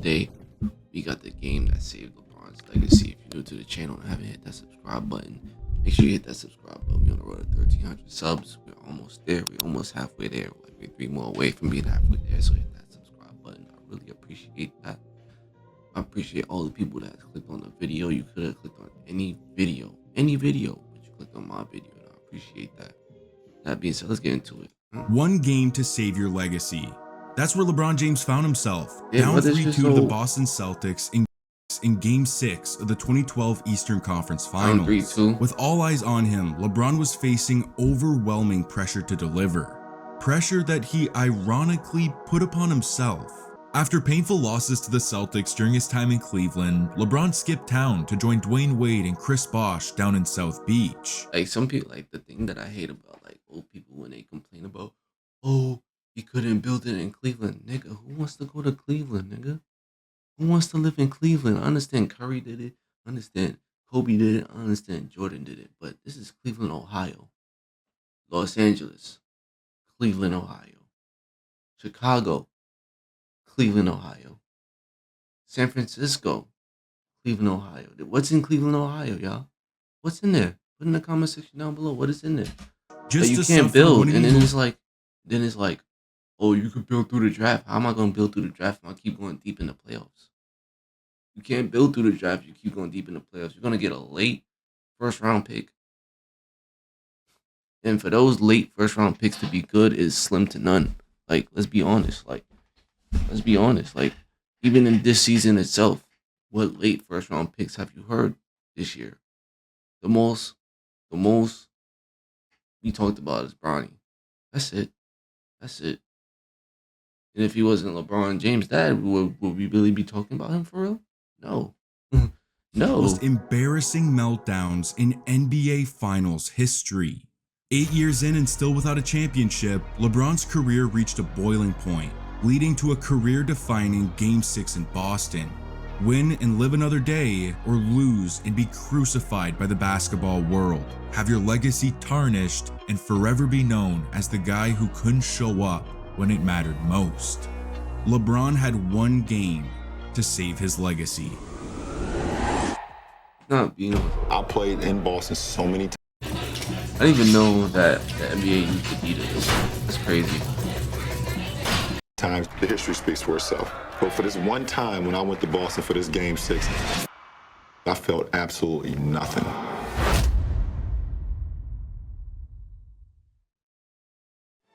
today we got the game that saved LeBron's legacy. If you're new to the channel and haven't hit that subscribe button, make sure you hit that subscribe button. We're on the road to 1,300 subs. We're almost there. We're almost halfway there. We're 3 more away from being halfway there. So hit that subscribe button. I really appreciate that. I appreciate all the people that clicked on the video. You could have clicked on any video, but you clicked on my video, and I appreciate that. That being said, let's get into it. One game to save your legacy. That's where LeBron James found himself, Yeah, down but it's 3-2 just to the so- Boston Celtics in Game 6 of the 2012 Eastern Conference Finals. 3-2. With all eyes on him, LeBron was facing overwhelming pressure to deliver. Pressure that he ironically put upon himself. After painful losses to the Celtics during his time in Cleveland, LeBron skipped town to join Dwyane Wade and Chris Bosh down in South Beach. Like some people, like the thing that I hate about like old people when they complain about, oh, he couldn't build it in Cleveland. Nigga, who wants to go to Cleveland, nigga? Who wants to live in Cleveland? I understand Curry did it. I understand Kobe did it. I understand Jordan did it. But this is Cleveland, Ohio. Los Angeles, Cleveland, Ohio. Chicago, Cleveland, Ohio. San Francisco, Cleveland, Ohio. What's in Cleveland, Ohio, y'all? What's in there? Put in the comment section down below. What is in there? Just That you to can't suffer build, winning and then the- it's like, oh, you could build through the draft. How am I gonna build through the draft if I keep going deep in the playoffs? You can't build through the draft. You keep going deep in the playoffs. You're gonna get a late first round pick, and for those late first round picks to be good is slim to none. Like, let's be honest. Like, even in this season itself, what late first round picks have you heard this year? The most we talked about is Bronny. That's it. And if he wasn't LeBron James, would we really be talking about him for real? No. No. Most embarrassing meltdowns in NBA Finals history. 8 years in and still without a championship, LeBron's career reached a boiling point, leading to a career-defining Game 6 in Boston. Win and live another day, or lose and be crucified by the basketball world. Have your legacy tarnished and forever be known as the guy who couldn't show up when it mattered most. LeBron had one game to save his legacy. Not being able to. I played in Boston so many times. I didn't even know that the NBA used to beat it. That's crazy. Times the history speaks for itself. But for this one time when I went to Boston for this Game 6, I felt absolutely nothing.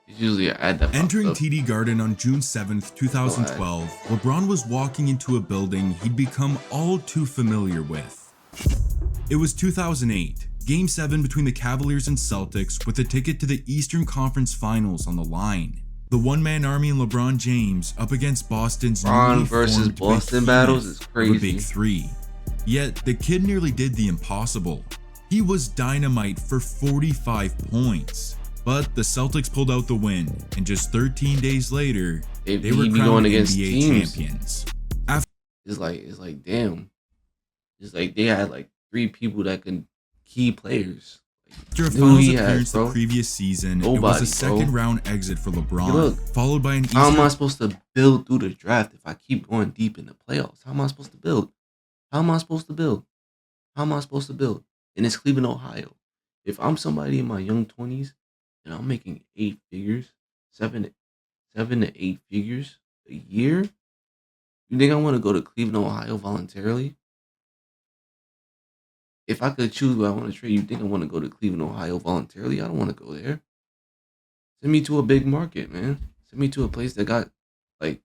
It's usually an ad that Entering pops up. TD Garden on June 7th, 2012, LeBron was walking into a building he'd become all too familiar with. It was 2008, Game 7 between the Cavaliers and Celtics with a ticket to the Eastern Conference Finals on the line. The one-man army and LeBron James up against Boston's LeBron newly versus formed Boston behemoth battles is of a crazy. Big Three. Yet the kid nearly did the impossible. He was dynamite for 45 points. But the Celtics pulled out the win, and just 13 days later, they were be crowned going against NBA teams. champions. It's like damn. It's like they had like 3 people that can key players. After a Who finals he has, appearance the bro. previous season, it was Nobody, a second bro. round exit for LeBron, Look, followed by an How am Eastern I supposed to build through the draft if I keep going deep in the playoffs? How am I supposed to build? And it's Cleveland, Ohio. If I'm somebody in my young 20s and I'm making 8 figures, 7 to 8 figures a year, you think I want to go to Cleveland, Ohio voluntarily? If I could choose where I want to trade, you think I want to go to Cleveland, Ohio voluntarily? I don't want to go there. Send me to a big market, man. Send me to a place that got, like,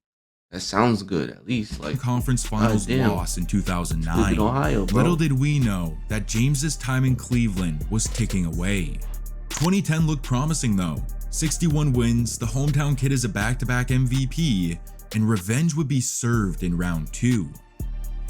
that sounds good at least. Like, Conference Finals goddamn. loss in 2009. Cleveland, Ohio, bro. Little did we know that James's time in Cleveland was ticking away. 2010 looked promising though. 61 wins, the hometown kid is a back-to-back MVP, and revenge would be served in round 2.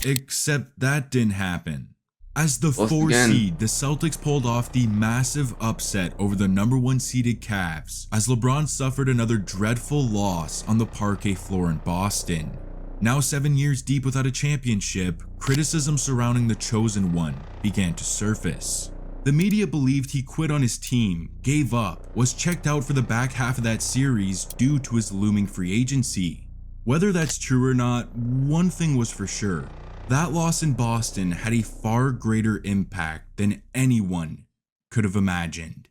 Except that didn't happen. As the Lost 4 again. seed, the Celtics pulled off the massive upset over the number 1 seeded Cavs, as LeBron suffered another dreadful loss on the parquet floor in Boston. Now 7 years deep without a championship, criticism surrounding the chosen one began to surface. The media believed he quit on his team, gave up, was checked out for the back half of that series due to his looming free agency. Whether that's true or not, one thing was for sure. That loss in Boston had a far greater impact than anyone could have imagined.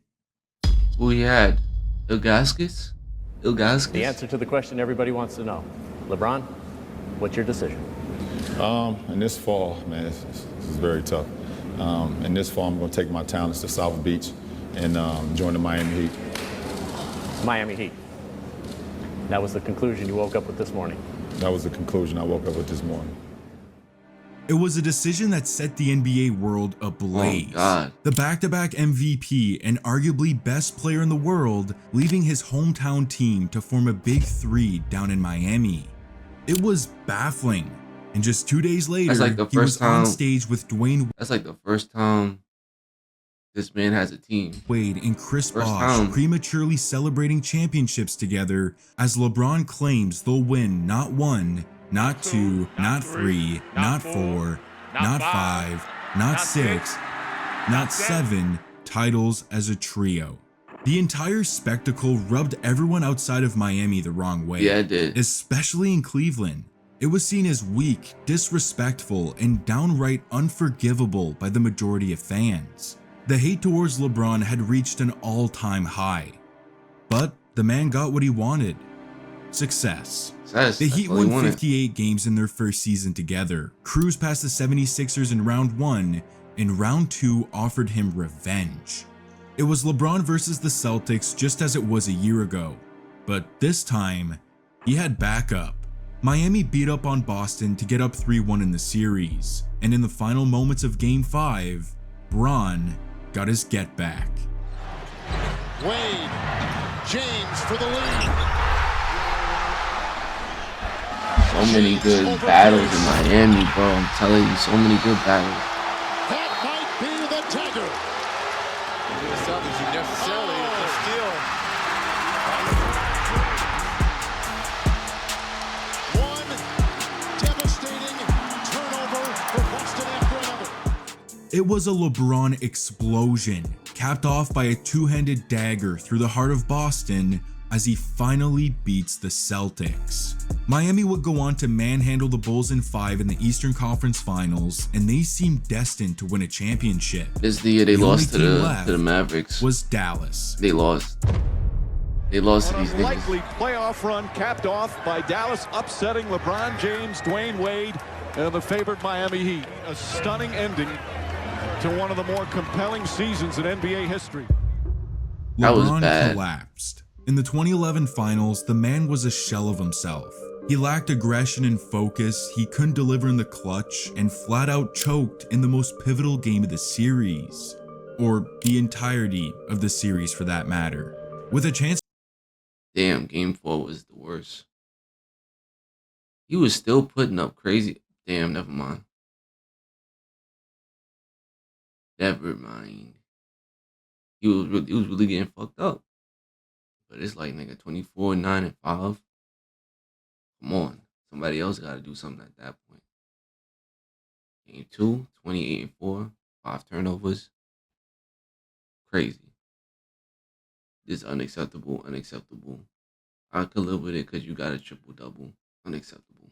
Who he had? Ilgauskas? Ilgauskas? The answer to the question everybody wants to know. LeBron, what's your decision? In this fall, man, this is very tough. In this fall, I'm going to take my talents to South Beach and join the Miami Heat. Miami Heat. That was the conclusion you woke up with this morning. That was the conclusion I woke up with this morning. It was a decision that set the NBA world ablaze. Oh, God. The back-to-back MVP and arguably best player in the world leaving his hometown team to form a big three down in Miami. It was baffling. And just 2 days later, like the he was first time- on stage with Dwyane That's like the first time this man has a team. Wade and Chris First Bosh time. prematurely celebrating championships together as LeBron claims they'll win not one, not two, not three, not four, not five, not six, not seven titles as a trio. The entire spectacle rubbed everyone outside of Miami the wrong way. Yeah, it did. Especially in Cleveland. It was seen as weak, disrespectful, and downright unforgivable by the majority of fans. The hate towards LeBron had reached an all-time high. But the man got what he wanted. Success. The Heat won 58 games in their first season together, cruised past the 76ers in round 1, and round 2 offered him revenge. It was LeBron versus the Celtics just as it was a year ago, but this time, he had backup. Miami beat up on Boston to get up 3-1 in the series, and in the final moments of Game 5, Bron got his get back. Wade, James for the lead. So many good battles in Miami, bro. I'm telling you, so many good battles. That might be the dagger. The Celtics are necessarily a steal. One devastating turnover for Boston after another. It was a LeBron explosion, capped off by a two-handed dagger through the heart of Boston as he finally beats the Celtics. Miami would go on to manhandle the Bulls in 5 in the Eastern Conference Finals, and they seemed destined to win a championship. This is the year they lost to only team the Mavericks. Was Dallas. They lost. They lost to An these niggas. unlikely playoff run capped off by Dallas upsetting LeBron James, Dwyane Wade, and the favored Miami Heat. A stunning ending to one of the more compelling seasons in NBA history. That was LeBron bad. collapsed. In the 2011 finals, the man was a shell of himself. He lacked aggression and focus, he couldn't deliver in the clutch, and flat out choked in the most pivotal game of the series. Or the entirety of the series for that matter. With a chance. Damn, Game 4 was the worst. He was still putting up crazy. Damn, never mind. Never mind. He was really getting fucked up. But it's like, nigga, 24, 9, and 5. Come on. Somebody else got to do something at that point. Game 2, 28 and 4, 5 turnovers. Crazy. This is unacceptable, unacceptable. I could live with it because you got a triple-double. Unacceptable.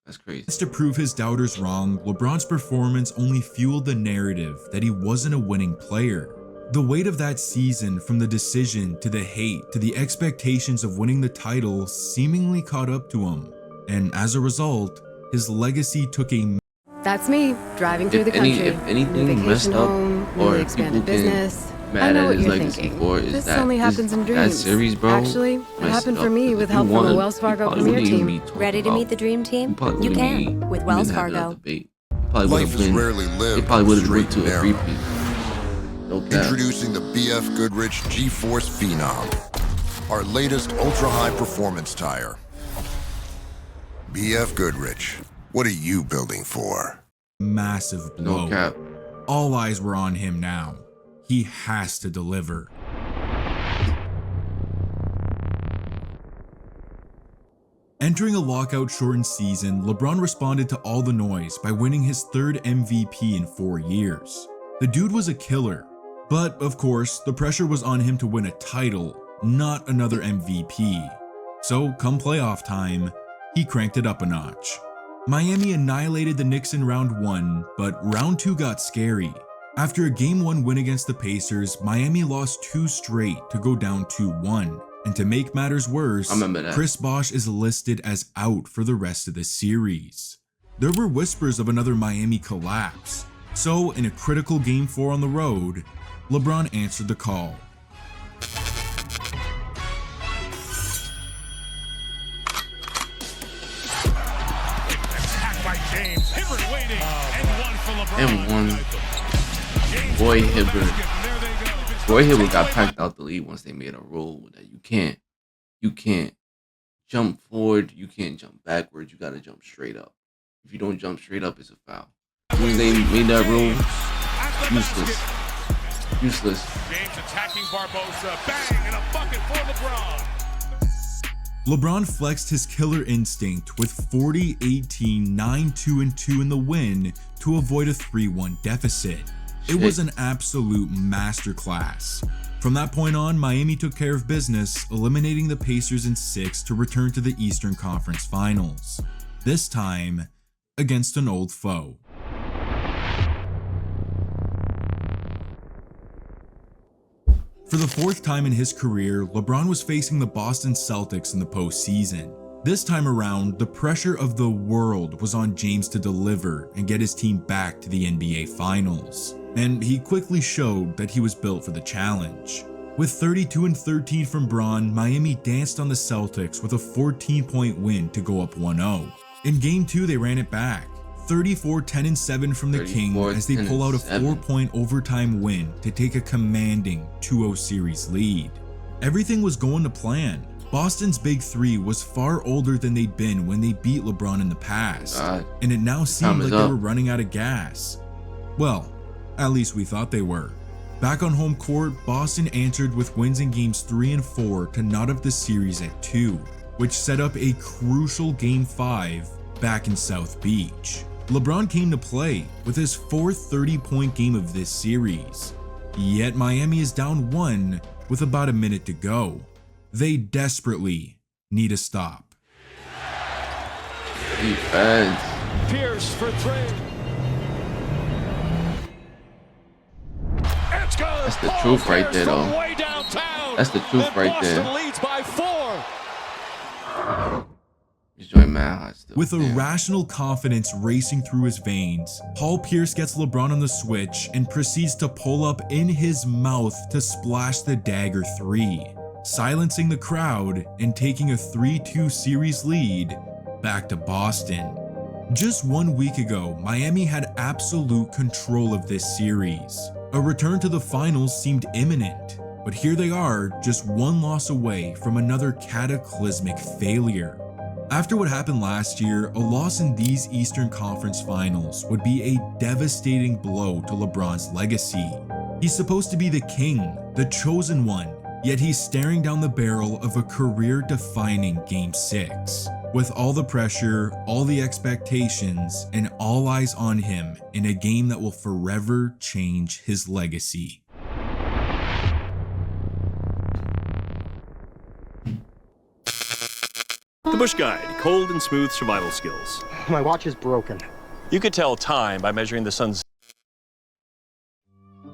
That's crazy. To prove his doubters wrong, LeBron's performance only fueled the narrative that he wasn't a winning player. The weight of that season, from the decision to the hate to the expectations of winning the title, seemingly caught up to him. And as a result, his legacy took a That's me, driving through the country. If anything New messed vacation up home, or newly people expanded can business. I mad know at what his you're legacy thinking. for is This that only this- happens in that dreams. series, bro, Actually, it messed happened up, for me 'cause with if you help from wanted- the Wells Fargo you probably Premier wouldn't even team. be talking Ready to about- meet the dream team? probably You wouldn't can be with even Wells having a Fargo. debate. Probably Life would've is been- rarely lived It probably would have straight went to and a narrow. three-peat. No cap. Introducing the BF Goodrich G-Force Phenom, our latest ultra-high performance tire. BF Goodrich, what are you building for? massive blow. No cap. All eyes were on him now. He has to deliver. Entering a lockout-shortened season, LeBron responded to all the noise by winning his third MVP in 4 years. The dude was a killer, but of course, the pressure was on him to win a title, not another MVP. So come playoff time, he cranked it up a notch. Miami annihilated the Knicks in round 1, but round 2 got scary. After a game 1 win against the Pacers, Miami lost 2 straight to go down 2-1. And to make matters worse, Chris Bosh is listed as out for the rest of the series. There were whispers of another Miami collapse. So in a critical game 4 on the road, LeBron answered the call. James, Hibbert waiting, and one for LeBron. And one. Boy Hibbert. Boy Hibbert got packed out the league once they made a rule that you can't jump forward, you can't jump backwards, you gotta jump straight up. If you don't jump straight up, it's a foul. As soon as they made that rule, useless. James attacking Barbosa, bang, and a bucket for LeBron. LeBron flexed his killer instinct with 40, 18, 9, 2, and 2 in the win to avoid a 3-1 deficit. It was an absolute masterclass. From that point on, Miami took care of business, eliminating the Pacers in 6 to return to the Eastern Conference Finals. This time, against an old foe. For the 4th time in his career, LeBron was facing the Boston Celtics in the postseason. This time around, the pressure of the world was on James to deliver and get his team back to the NBA Finals. And he quickly showed that he was built for the challenge. With 32 and 13 from Bron, Miami danced on the Celtics with a 14-point win to go up 1-0. In Game 2, they ran it back. 34, 10, and 7 from the King as they pull out a 4-point overtime win to take a commanding 2-0 series lead. Everything was going to plan. Boston's Big Three was far older than they'd been when they beat LeBron in the past, and it now seemed like they were running out of gas. Well, at least we thought they were. Back on home court, Boston answered with wins in games 3 and 4 to knot up the series at 2, which set up a crucial Game 5 back in South Beach. LeBron came to play with his 4th 30-point game of this series. Yet Miami is down 1 with about a minute to go. They desperately need a stop. Defense. Pierce for 3. That's the truth right there, though. That's the truth right there. Boston leads by 4. With irrational confidence racing through his veins, Paul Pierce gets LeBron on the switch and proceeds to pull up in his mouth to splash the dagger 3, silencing the crowd and taking a 3-2 series lead back to Boston. Just 1 week ago, Miami had absolute control of this series. A return to the finals seemed imminent, but here they are, just 1 loss away from another cataclysmic failure. After what happened last year, a loss in these Eastern Conference Finals would be a devastating blow to LeBron's legacy. He's supposed to be the king, the chosen one, yet he's staring down the barrel of a career-defining Game 6. With all the pressure, all the expectations, and all eyes on him in a game that will forever change his legacy. The Bush Guide, cold and smooth survival skills. My watch is broken. You could tell time by measuring the sun's...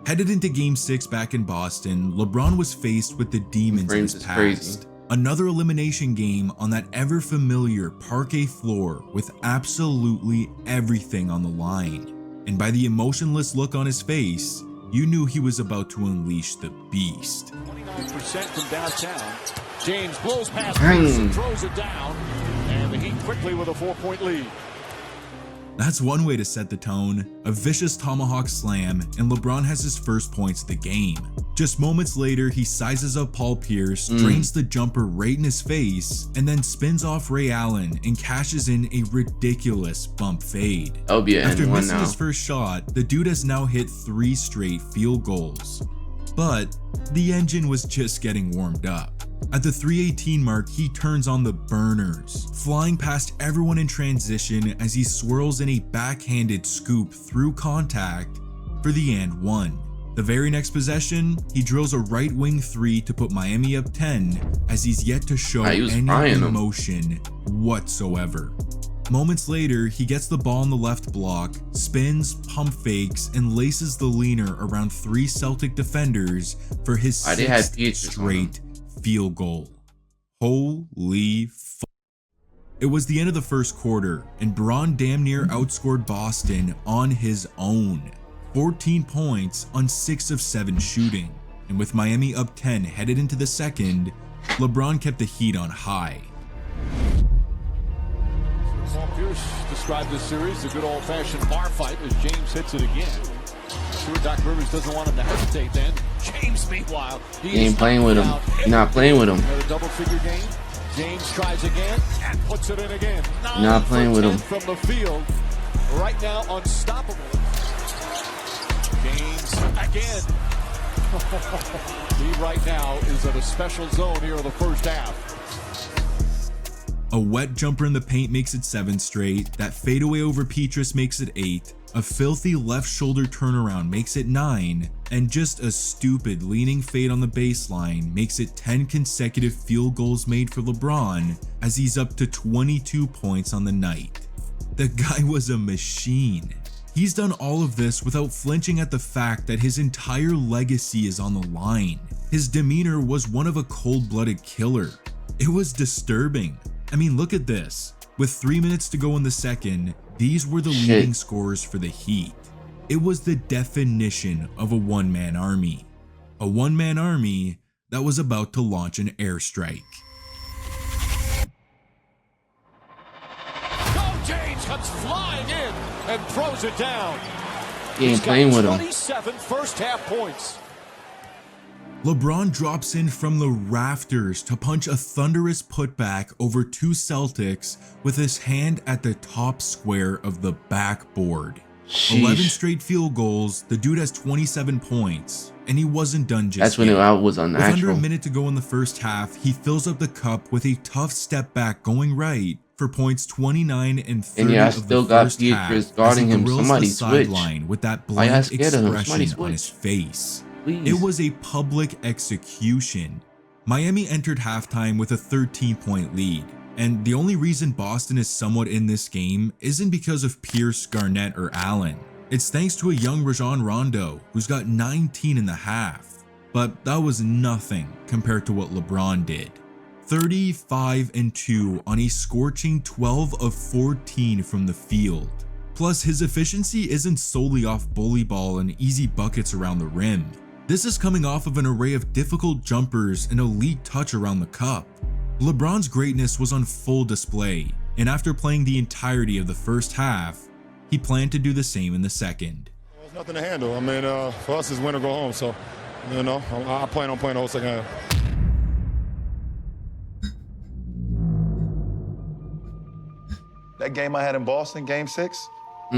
Headed into Game 6 back in Boston, LeBron was faced with the demons of his past. Another elimination game on that ever-familiar parquet floor with absolutely everything on the line. And by the emotionless look on his face, you knew he was about to unleash the beast. 29% from downtown. James blows past and throws it down, and the Heat quickly with a 4-point lead. That's one way to set the tone, a vicious tomahawk slam, and LeBron has his first points of the game. Just moments later, he sizes up Paul Pierce, drains the jumper right in his face, and then spins off Ray Allen and cashes in a ridiculous bump fade. After missing his first shot, the dude has now hit 3 straight field goals. But the engine was just getting warmed up. At the 3:18 mark, he turns on the burners, flying past everyone in transition as he swirls in a backhanded scoop through contact for the and one. The very next possession, he drills a right wing 3 to put Miami up 10, as he's yet to show any emotion whatsoever. Moments later, he gets the ball on the left block, spins, pump fakes, and laces the leaner around 3 Celtic defenders for his 6th straight field goal. Holy fuck. It was the end of the first quarter, and Bron damn near outscored Boston on his own. 14 points on 6 of 7 shooting, and with Miami up 10 headed into the second, LeBron kept the heat on high. Paul Pierce described this series as a good old-fashioned bar fight as James hits it again. Sure, Doc Rivers doesn't want him to hesitate then. James, meanwhile, he ain't playing with him. Not playing with him. Another double-figure game. James tries again and puts it in again. Not playing with him. From the field, right now unstoppable. James again. He right now is in a special zone here in the first half. A wet jumper in the paint makes it 7 straight, that fadeaway over Petrus makes it 8, a filthy left shoulder turnaround makes it 9, and just a stupid leaning fade on the baseline makes it 10 consecutive field goals made for LeBron as he's up to 22 points on the night. The guy was a machine. He's done all of this without flinching at the fact that his entire legacy is on the line. His demeanor was one of a cold-blooded killer. It was disturbing. I mean, look at this. With 3 minutes to go in the second, these were the leading scorers for the Heat. It was the definition of a one-man army. A one-man army that was about to launch an airstrike. James comes flying in and throws it down. He ain't playing with him. 27 first half points. LeBron drops in from the rafters to punch a thunderous putback over 2 Celtics with his hand at the top square of the backboard. Sheesh. 11 straight field goals, the dude has 27 points, and he wasn't done just That's when it was unnatural. With under a minute to go in the first half, he fills up the cup with a tough step back going right for points 29 and 30 and yeah, I of still the got first half Petrus guarding him. Somebody switch. With that Why blank scared of him? expression Somebody on his switch. face. Please. It was a public execution. Miami entered halftime with a 13-point lead, and the only reason Boston is somewhat in this game isn't because of Pierce, Garnett, or Allen. It's thanks to a young Rajon Rondo, who's got 19 in the half. But that was nothing compared to what LeBron did. 35-2 on a scorching 12 of 14 from the field. Plus, his efficiency isn't solely off bully ball and easy buckets around the rim. This is coming off of an array of difficult jumpers and elite touch around the cup. LeBron's greatness was on full display, and after playing the entirety of the first half, he planned to do the same in the second. There's nothing to handle. I mean, for us, it's win or go home, so, you know, I plan on playing the whole second half. That game I had in Boston, game 6,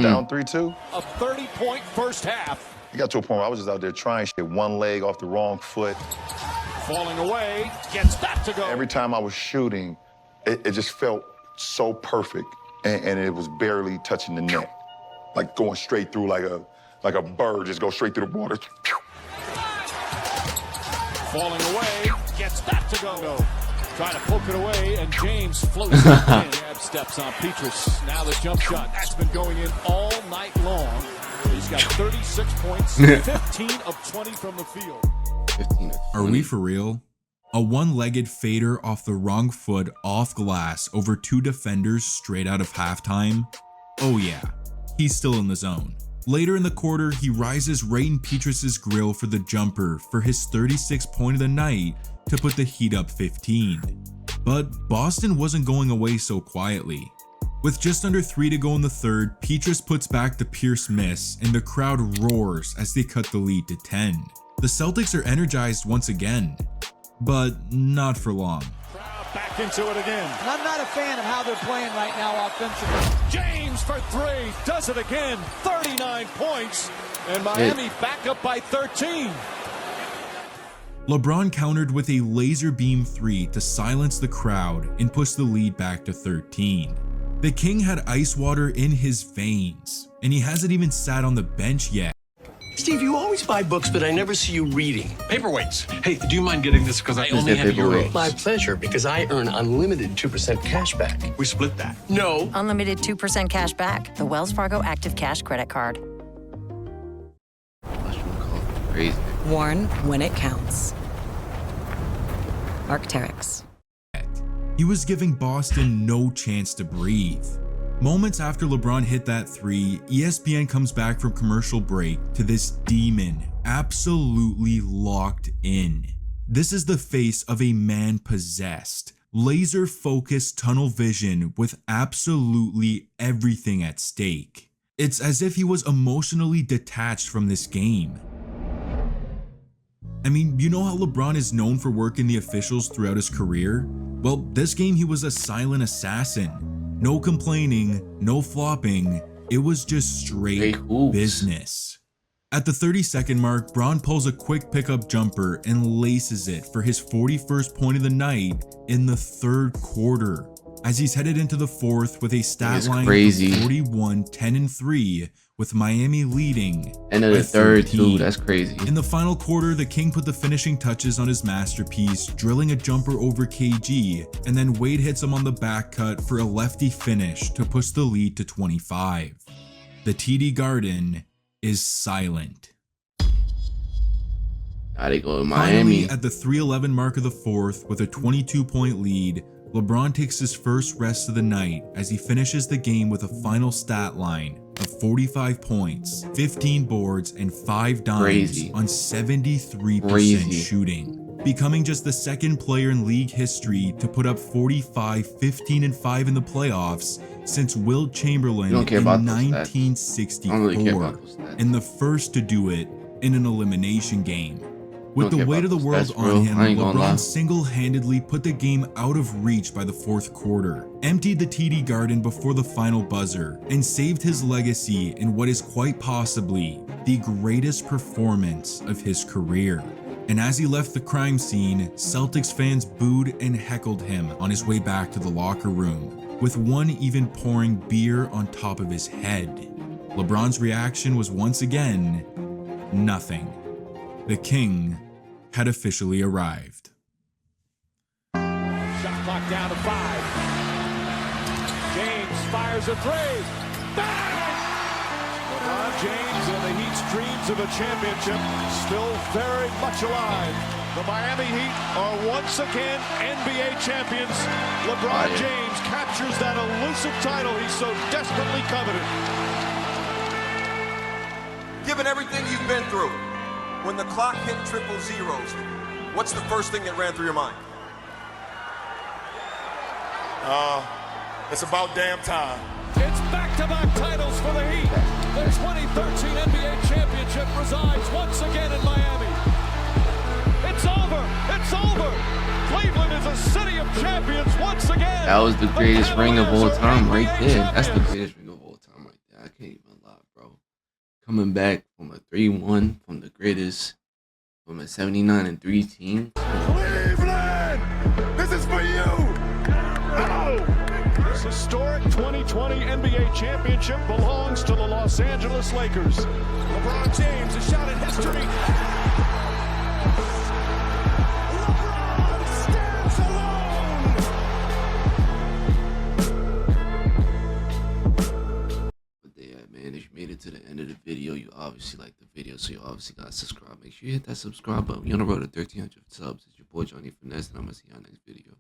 down 3-2. A 30-point first half. It got to a point where I was just out there trying shit, one leg off the wrong foot. Falling away, gets that to go. Every time I was shooting, it just felt so perfect, and it was barely touching the net. Like going straight through like a bird, just go straight through the water. Falling away, gets that to go. Trying to poke it away, and James floats it in. Jab steps on Petrus. Now the jump shot. That's been going in all night long. He's got 36 points, 15 of 20 from the field. 15 of 20. Are we for real? A one-legged fader off the wrong foot off glass over 2 defenders straight out of halftime? Oh yeah, he's still in the zone. Later in the quarter, he rises right in Petrus's grill for the jumper for his 36th point of the night to put the Heat up 15. But Boston wasn't going away so quietly. With just under 3 to go in the third, Petrus puts back the Pierce miss, and the crowd roars as they cut the lead to 10. The Celtics are energized once again, but not for long. Crowd back into it again. And I'm not a fan of how they're playing right now offensively. James for 3, does it again, 39 points, and Miami back up by 13. LeBron countered with a laser beam 3 to silence the crowd and push the lead back to 13. The King had ice water in his veins, and he hasn't even sat on the bench yet. Steve, you always buy books, but I never see you reading. Paperweights. Hey, do you mind getting this? Because I only have euros. My pleasure, because I earn unlimited 2% cash back. We split that. No. Unlimited 2% cash back. The Wells Fargo Active Cash Credit Card. Crazy. Warn when it counts. Arc'teryx. He was giving Boston no chance to breathe. Moments after LeBron hit that three, ESPN comes back from commercial break to this demon absolutely locked in. This is the face of a man possessed, laser-focused tunnel vision with absolutely everything at stake. It's as if he was emotionally detached from this game. I mean, you know how LeBron is known for working the officials throughout his career? Well, this game he was a silent assassin. No complaining, no flopping, it was just straight business. At the 30-second mark, Bron pulls a quick pickup jumper and laces it for his 41st point of the night in the third quarter, as he's headed into the fourth with a stat line of 41, 10, and 3, with Miami leading. And then the third too, that's crazy. In the final quarter, the King put the finishing touches on his masterpiece, drilling a jumper over KG, and then Wade hits him on the back cut for a lefty finish to push the lead to 25. The TD Garden is silent. Now they go to Miami. Finally, at the 3:11 mark of the fourth, with a 22-point lead, LeBron takes his first rest of the night as he finishes the game with a final stat line of 45 points, 15 boards, and 5 dimes on 73% shooting, becoming just the second player in league history to put up 45, 15, and 5 in the playoffs since Wilt Chamberlain in 1964, and the first to do it in an elimination game. With the weight of the world on him, LeBron single-handedly put the game out of reach by the fourth quarter, emptied the TD Garden before the final buzzer, and saved his legacy in what is quite possibly the greatest performance of his career. And as he left the crime scene, Celtics fans booed and heckled him on his way back to the locker room, with one even pouring beer on top of his head. LeBron's reaction was once again, nothing. The King had officially arrived. Shot clock down to 5. James fires a three. Bang! LeBron James and the Heat's dreams of a championship still very much alive. The Miami Heat are once again NBA champions. LeBron James captures that elusive title he so desperately coveted. Given everything you've been through, when the clock hit triple zeros, what's the first thing that ran through your mind? It's about damn time. It's back-to-back titles for the Heat. Their 2013 NBA championship resides once again in Miami. It's over. It's over. Cleveland is a city of champions once again. That was the greatest ring of all time right there. That's the greatest ring of all time right there. I can't even lie, bro. Coming back from a 3-1 from the greatest, from a 79-3 team. Cleveland, this is for you. Oh. This historic 2020 NBA championship belongs to the Los Angeles Lakers. LeBron James, a shot at history. LeBron stands alone. But yeah, man, if you made it to the end of the video, you obviously liked the video, so you obviously got to subscribe. Make sure you hit that subscribe button. We on the road to 1,300 subs. It's your boy Johnny Finesse, and I'm going to see you on the next video.